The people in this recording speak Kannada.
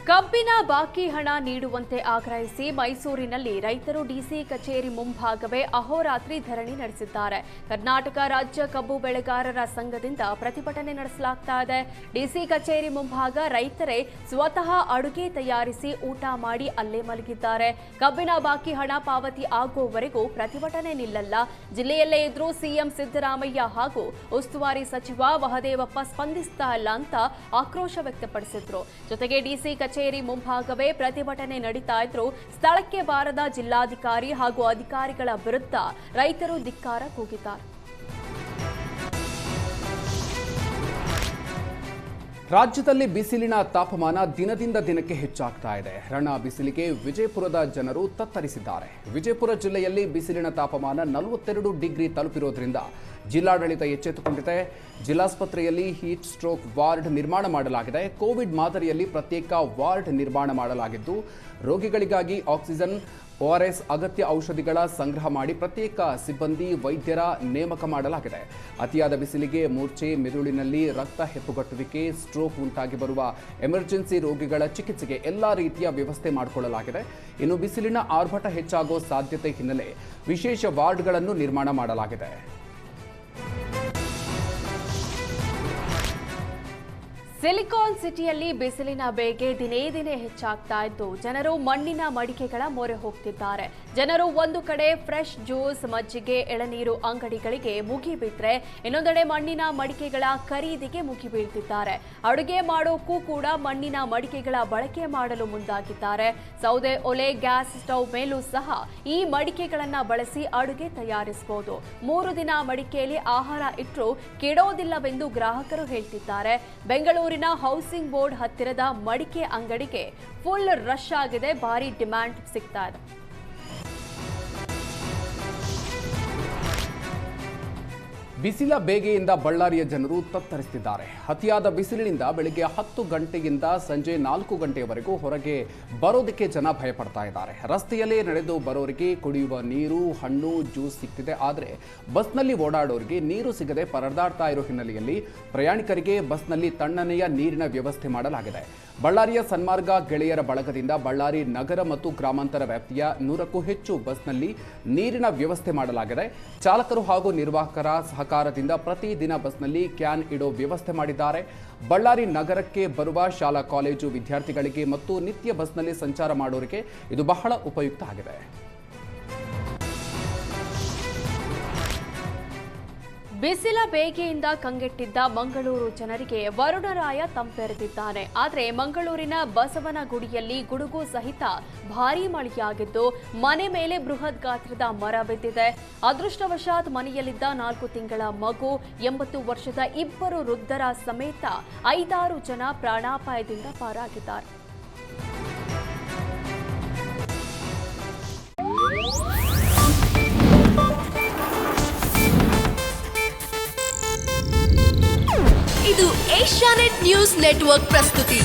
ಕಬ್ಬಿನ ಬಾಕಿ ಹಣ ನೀಡುವಂತೆ ಆಗ್ರಹಿಸಿ ಮೈಸೂರಿನಲ್ಲಿ ರೈತರು ಡಿಸಿ ಕಚೇರಿ ಮುಂಭಾಗವೇ ಅಹೋರಾತ್ರಿ ಧರಣಿ ನಡೆಸಿದ್ದಾರೆ. ಕರ್ನಾಟಕ ರಾಜ್ಯ ಕಬ್ಬು ಬೆಳೆಗಾರರ ಸಂಘದಿಂದ ಪ್ರತಿಭಟನೆ ನಡೆಸಲಾಗ್ತಾ ಇದೆ. ಡಿಸಿ ಕಚೇರಿ ಮುಂಭಾಗ ರೈತರೇ ಸ್ವತಃ ಅಡುಗೆ ತಯಾರಿಸಿ ಊಟ ಮಾಡಿ ಅಲ್ಲೇ ಮಲಗಿದ್ದಾರೆ. ಕಬ್ಬಿನ ಬಾಕಿ ಹಣ ಪಾವತಿ ಆಗುವವರೆಗೂ ಪ್ರತಿಭಟನೆ ನಿಲ್ಲಲ್ಲ. ಜಿಲ್ಲೆಯಲ್ಲೇ ಇದ್ರೂ ಸಿಎಂ ಸಿದ್ದರಾಮಯ್ಯ ಹಾಗೂ ಉಸ್ತುವಾರಿ ಸಚಿವ ಮಹದೇವಪ್ಪ ಸ್ಪಂದಿಸ್ತಾ ಇಲ್ಲ ಅಂತ ಆಕ್ರೋಶ ವ್ಯಕ್ತಪಡಿಸಿದ್ರು. ಜೊತೆಗೆ ಡಿಸಿ ಕಚೇರಿ ಮುಂಭಾಗವೇ ಪ್ರತಿಭಟನೆ ನಡೀತಾ ಇದ್ರು. ಸ್ಥಳಕ್ಕೆ ಬಾರದ ಜಿಲ್ಲಾಧಿಕಾರಿ ಹಾಗೂ ಅಧಿಕಾರಿಗಳ ವಿರುದ್ಧ ರೈತರು ಧಿಕ್ಕಾರ ಕೂಗಿದ್ದಾರೆ. ರಾಜ್ಯದಲ್ಲಿ ಬಿಸಿಲಿನ ತಾಪಮಾನ ದಿನದಿಂದ ದಿನಕ್ಕೆ ಹೆಚ್ಚಾಗ್ತಾ ಇದೆ. ರಣ ಬಿಸಿಲಿಗೆ ವಿಜಯಪುರದ ಜನರು ತತ್ತರಿಸಿದ್ದಾರೆ. ವಿಜಯಪುರ ಜಿಲ್ಲೆಯಲ್ಲಿ ಬಿಸಿಲಿನ ತಾಪಮಾನ 42 ಡಿಗ್ರಿ ತಲುಪಿರೋದ್ರಿಂದ ಜಿಲ್ಲಾಡಳಿತ ಎಚ್ಚೆತ್ತುಕೊಂಡಿದೆ. ಜಿಲ್ಲಾಸ್ಪತ್ರೆಯಲ್ಲಿ ಹೀಟ್ ಸ್ಟ್ರೋಕ್ ವಾರ್ಡ್ ನಿರ್ಮಾಣ ಮಾಡಲಾಗಿದೆ. ಕೋವಿಡ್ ಮಾದರಿಯಲ್ಲಿ ಪ್ರತ್ಯೇಕ ವಾರ್ಡ್ ನಿರ್ಮಾಣ ಮಾಡಲಾಗಿದ್ದು ರೋಗಿಗಳಿಗಾಗಿ ಆಕ್ಸಿಜನ್, ORS ಅಗತ್ಯ ಔಷಧಿಗಳ ಸಂಗ್ರಹ ಮಾಡಿ ಪ್ರತ್ಯೇಕ ಸಿಬ್ಬಂದಿ ವೈದ್ಯರ ನೇಮಕ ಮಾಡಲಾಗಿದೆ. ಅತಿಯಾದ ಬಿಸಿಲಿಗೆ ಮೂರ್ಛೆ, ಮೆದುಳಿನಲ್ಲಿ ರಕ್ತ ಹೆಪ್ಪುಗಟ್ಟುವಿಕೆ, ಸ್ಟ್ರೋಕ್ ಉಂಟಾಗಿ ಬರುವ ಎಮರ್ಜೆನ್ಸಿ ರೋಗಿಗಳ ಚಿಕಿತ್ಸೆಗೆ ಎಲ್ಲಾ ರೀತಿಯ ವ್ಯವಸ್ಥೆ ಮಾಡಿಕೊಳ್ಳಲಾಗಿದೆ. ಇನ್ನು ಬಿಸಿಲಿನ ಆರ್ಭಟ ಹೆಚ್ಚಾಗುವ ಸಾಧ್ಯತೆ ಹಿನ್ನೆಲೆ ವಿಶೇಷ ವಾರ್ಡ್ಗಳನ್ನು ನಿರ್ಮಾಣ ಮಾಡಲಾಗಿದೆ. ಸಿಲಿಕಾನ್ ಸಿಟಿಯಲ್ಲಿ ಬಿಸಿಲಿನ ಬೇಗೆ ದಿನೇ ದಿನೇ ಹೆಚ್ಚಾಗ್ತಾ ಇದ್ದು ಜನರು ಮಣ್ಣಿನ ಮಡಿಕೆಗಳ ಮೊರೆ ಹೋಗ್ತಿದ್ದಾರೆ. ಜನರು ಒಂದು ಕಡೆ ಫ್ರೆಶ್ ಜ್ಯೂಸ್, ಮಜ್ಜಿಗೆ, ಎಳನೀರು ಅಂಗಡಿಗಳಿಗೆ ಮುಗಿಬಿಟ್ರೆ ಇನ್ನೊಂದೆಡೆ ಮಣ್ಣಿನ ಮಡಿಕೆಗಳ ಖರೀದಿಗೆ ಮುಗಿಬೀಳ್ತಿದ್ದಾರೆ. ಅಡುಗೆ ಮಾಡೋಕ್ಕೂ ಕೂಡ ಮಣ್ಣಿನ ಮಡಿಕೆಗಳ ಬಳಕೆ ಮಾಡಲು ಮುಂದಾಗಿದ್ದಾರೆ. ಸೌದೆ ಒಲೆ, ಗ್ಯಾಸ್ ಸ್ಟವ್ ಮೇಲೂ ಸಹ ಈ ಮಡಿಕೆಗಳನ್ನ ಬಳಸಿ ಅಡುಗೆ ತಯಾರಿಸಬಹುದು. 3 ದಿನ ಮಡಿಕೆಯಲ್ಲಿ ಆಹಾರ ಇಟ್ಟರೂ ಕೆಡೋದಿಲ್ಲವೆಂದು ಗ್ರಾಹಕರು ಹೇಳ್ತಿದ್ದಾರೆ. ಬೆಂಗಳೂರಿನ ಹೌಸಿಂಗ್ ಬೋರ್ಡ್ ಹತ್ತಿರದ ಮಡಿಕೆ ಅಂಗಡಿಗೆ ಫುಲ್ ರಶ್ ಆಗಿದೆ. ಭಾರಿ ಡಿಮ್ಯಾಂಡ್ ಸಿಗ್ತಾ ಇದೆ. ಬಿಸಿಲ ಬೇಗೆಯಿಂದ ಬಳ್ಳಾರಿಯ ಜನರು ತತ್ತರಿಸುತ್ತಿದ್ದಾರೆ. ಅತಿಯಾದ ಬಿಸಿಲಿನಿಂದ ಬೆಳಿಗ್ಗೆ 10 ಗಂಟೆಯಿಂದ ಸಂಜೆ 4 ಗಂಟೆಯವರೆಗೂ ಹೊರಗೆ ಬರೋದಕ್ಕೆ ಜನ ಭಯಪಡ್ತಾ ಇದ್ದಾರೆ. ರಸ್ತೆಯಲ್ಲೇ ನಡೆದು ಬರೋರಿಗೆ ಕುಡಿಯುವ ನೀರು, ಹಣ್ಣು, ಜ್ಯೂಸ್ ಸಿಗ್ತಿದೆ. ಆದರೆ ಬಸ್ನಲ್ಲಿ ಓಡಾಡೋರಿಗೆ ನೀರು ಸಿಗದೆ ಪರದಾಡ್ತಾ ಇರೋ ಹಿನ್ನೆಲೆಯಲ್ಲಿ ಪ್ರಯಾಣಿಕರಿಗೆ ಬಸ್ನಲ್ಲಿ ತಣ್ಣನೆಯ ನೀರಿನ ವ್ಯವಸ್ಥೆ ಮಾಡಲಾಗಿದೆ. ಬಳ್ಳಾರಿಯ ಸನ್ಮಾರ್ಗ ಗೆಳೆಯರ ಬಳಗದಿಂದ ಬಳ್ಳಾರಿ ನಗರ ಮತ್ತು ಗ್ರಾಮಾಂತರ ವ್ಯಾಪ್ತಿಯ 100ಕ್ಕೂ ಹೆಚ್ಚು ಬಸ್ನಲ್ಲಿ ನೀರಿನ ವ್ಯವಸ್ಥೆ ಮಾಡಲಾಗಿದೆ. ಚಾಲಕರು ಹಾಗೂ ನಿರ್ವಾಹಕರ ಸಹಕಾರದಿಂದ ಪ್ರತಿದಿನ ಬಸ್ನಲ್ಲಿ ಕ್ಯಾನ್ ಇಡೋ ವ್ಯವಸ್ಥೆ ಮಾಡಿದ್ದಾರೆ. ಬಳ್ಳಾರಿ ನಗರಕ್ಕೆ ಬರುವ ಶಾಲಾ ಕಾಲೇಜು ವಿದ್ಯಾರ್ಥಿಗಳಿಗೆ ಮತ್ತು ನಿತ್ಯ ಬಸ್ನಲ್ಲಿ ಸಂಚಾರ ಮಾಡೋರಿಗೆ ಇದು ಬಹಳ ಉಪಯುಕ್ತ ಆಗಿದೆ. ಬಿಸಿಲ ಬೇಗೆಯಿಂದ ಕಂಗೆಟ್ಟಿದ್ದ ಮಂಗಳೂರು ಜನರಿಗೆ ವರುಣರಾಯ ತಂಪೆರೆದಿದ್ದಾನೆ. ಆದರೆ ಮಂಗಳೂರಿನ ಬಸವನಗುಡಿಯಲ್ಲಿ ಗುಡುಗು ಸಹಿತ ಭಾರೀ ಮಳೆಯಾಗಿದ್ದು ಮನೆ ಮೇಲೆ ಬೃಹತ್ ಗಾತ್ರದ ಮರ ಬಿದ್ದಿದೆ. ಅದೃಷ್ಟವಶಾತ್ ಮನೆಯಲ್ಲಿದ್ದ 4 ತಿಂಗಳ ಮಗು, 80 ವರ್ಷದ 2 ವೃದ್ಧರ ಸಮೇತ 5-6 ಜನ ಪ್ರಾಣಾಪಾಯದಿಂದ ಪಾರಾಗಿದ್ದಾರೆ. ಇದು ಏಷ್ಯಾನೆಟ್ ನ್ಯೂಸ್ ನೆಟ್ವರ್ಕ್ ಪ್ರಸ್ತುತಿ.